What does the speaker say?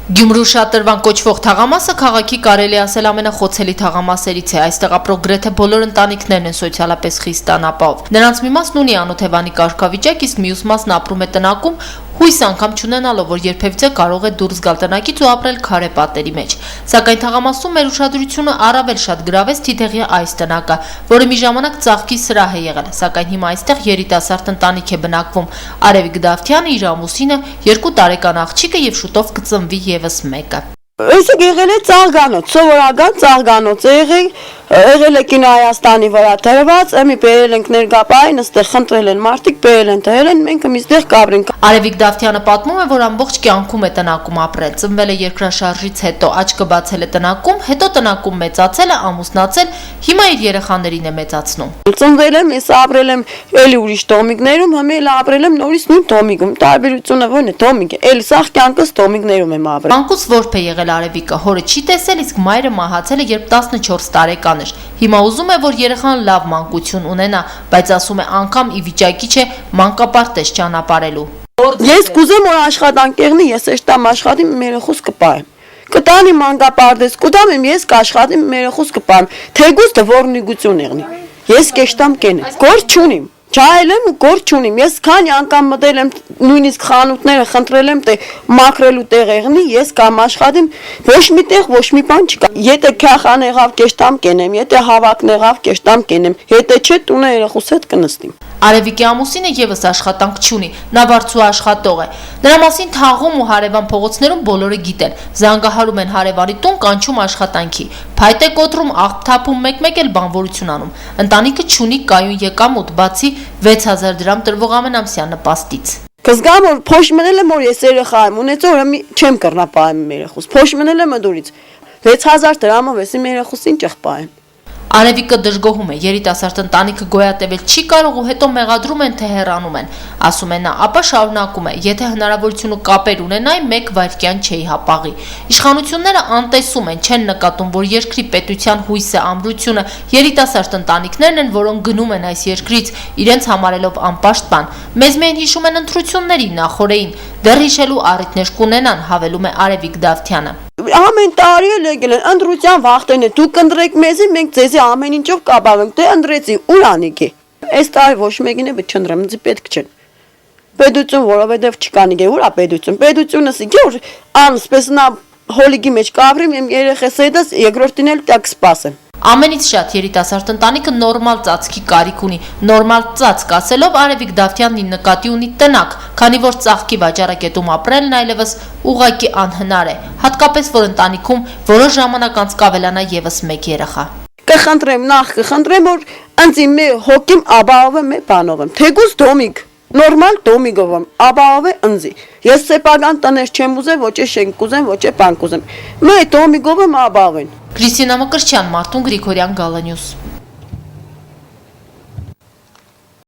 Գյումրու շատրվան կոչվող թաղամասը քաղաքի կարելի ասել ամենախոցելի թաղամասերից է, այստեղ ապրող գրեթե բոլոր ընտանիքներն են սոցիալապես խիստ անապահով։ Նրանց մի մասն ունի անօթևանի կարգավիճակ, իսկ մյուս մասն ապրում է տնակում, հույս անգամ չունենալով, որ երբևիցե կարող է դուրս գալ տնակից ու ապրել քարե պատերի մեջ։ Սակայն թաղամասում մեր ուշադրությունը առավել շատ գրավեց թիթեղի այս տնակը, որը մի ժամանակ ծաղկի սրահ է եղել, սակայն հիմա այստեղ երիտասարդ ընտանիք է բնակվում։ Արևիկ Դավթյանը, իր ամուսինը, 2 տարեկան աղջիկը եւ շուտով կծնվի եւս մեկը։ Ըստ եղել է ծաղկանոց, սովորական ծաղկանոց եղել է Կինո Հայաստանի վրա դրված, εμի բերել ենք ներգապային, այստեղ խնդրել են մարդիկ, բերել են դրել են, մենք այստեղ կապրենք։ Արևիկ Դավթյանը պատմում է, որ ամբողջ կյանքում է տնակում ապրել, ծնվել է երկրաշարժից հետո, աչքը բացել է տնակում, հետո տնակում մեծացել է, ամուսնացել, հիմա իր երեխաներին է մեծացնում։ Ծնվել եմ, ես ապրել եմ էլի ուրիշ տոմիկներում, հիմա էլ ապրել եմ նորից նույն տոմիկում, տարբերությունը ո՞րն է, տոմիկ է, էլ սաղ կյանքս տոմիկներում եմ ապրել։ Մանկուց որբ է եղել Արևիկը, հորը չի տեսել, իսկ մայրը մահացել է, երբ 14 տարեկան էր։ Հիմա ուզում է, որ երեխան լավ մանկություն ունենա, բայց ասում է անգամ ի վիճակի չէ մանկապարտեզ ճանապարհելու։ Ես կուզեմ, որ աշխատանք եղնի, ես էստամ աշխատիմ, մեր երեխուս կպահեմ։ Կտանի մանկապարտեզ, կուտամ ես կաշխատիմ, մեր երեխուս կպահեմ, թեկուզ դվորնիգություն եղնի։ Ես կեշտամ կենեմ, գործ չունիմ։ Չայել եմ ու գործ չունիմ, ես քանի անգամ մտել եմ նույնիսկ խանութները խնդրել եմ մաքրելու տեղ եղնի, ես կամ աշխատիմ, ոչ մի տեղ, ոչ մի բան չկա։ Եթե քախան եղավ կեշտամ կենեմ, եթե հավաքն եղավ կեշտամ կենեմ, եթե չէ տունը երեխուս հետ կնստիմ։ Արևիկի ամուսինը եւս աշխատանք չունի, նա բարձու աշխատող է։ Նրա մասին թաղում ու հարևան փողոցներում բոլորը գիտեն։ Զանգահարում են հարևանի տուն, կանչում աշխատանքի։ Փայտ է կոտրում, աղբ թափում, մեկ-մեկ էլ բանվորություն անում։ Ընտանիքը չունի կայուն եկամուտ, բացի 6000 դրամ տրվող ամենամսյա նպաստից։ Կզգամ, որ փոշ մնել եմ, որ ես երեխա եմ ունեցել, որ չեմ կռնա պահեմ իմ երեխուս։ Փոշ մնել եմ դուրից 6000 դրամով ես իմ երեխուսին ճղպահեմ։ Արևիկը դժգոհում է, երիտասարդ ընտանիքը գոյատևել չի կարող ու հետո մեղադրում են, թե հեռանում են։ Ասում է նա, ապա շարունակում է, եթե հնարավորությունը կապեր ունենայի, 1 վայրկյան չէի հապաղի։ Իշխանությունները անտեսում են, չեն նկատում, որ երկրի պետության հույսը, ամրությունը երիտասարդ ընտանիքներն են, որոնք գնում են այս երկրից, իրենց համարելով անպաշտպան։ Մեզ միայն հիշում են ընտրությունների նախօրեին, դեռ հիշելու առիթներ կունենան, հավելում է Արևիկ Դավթյանը։ Ամեն տարի էլ եկել են ընտրության վախտեն է, դուք ընտրեք մեզի, մենք ձեզի ամեն ինչով կապավենք, դե ընտրեցի, ուր անիքի։ Այս տարի ոչ մեկին է չընտրեմ, ինձ պետք չեն։ Պետություն, որովհետև չկանի գե, ուր է պետություն։ Պետությունս իգե որ անսպես նա հոլիգի մեջ կապրիմ, իմ երեխես հետս երկրորդին էլ տակ սպասեմ։ Ամենից շատ երիտասարդ ընտանիքը նորմալ ծածկի կարիք ունի, նորմալ ծածկ ասելով Արևիկ Դավթյանն նկատի ունի տնակ, քանի որ ծաղկի վաճառակետում ապրելն այլևս ուղղակի անհնար է, հատկապես որ ընտանիքում որոշ ժամանակ անց կավելանա եւս 1 երեխա։ Կխնդրեմ, նախ կխնդրեմ, որ ինձ իմ հոգիմ աբահով եմ, բանով եմ, թեկուզ դոմիկ, նորմալ դոմիկով եմ, աբահով է ինձի։ Ես սեփական տներ չեմ ուզեմ, ոչ է շենք կուզեմ, ոչ է բան կուզեմ։ Մե դոմիկով եմ աբահով են։ Կրիստինա Մկրտչյան, Մարտուն Գրիգորյան, Գալանյուս։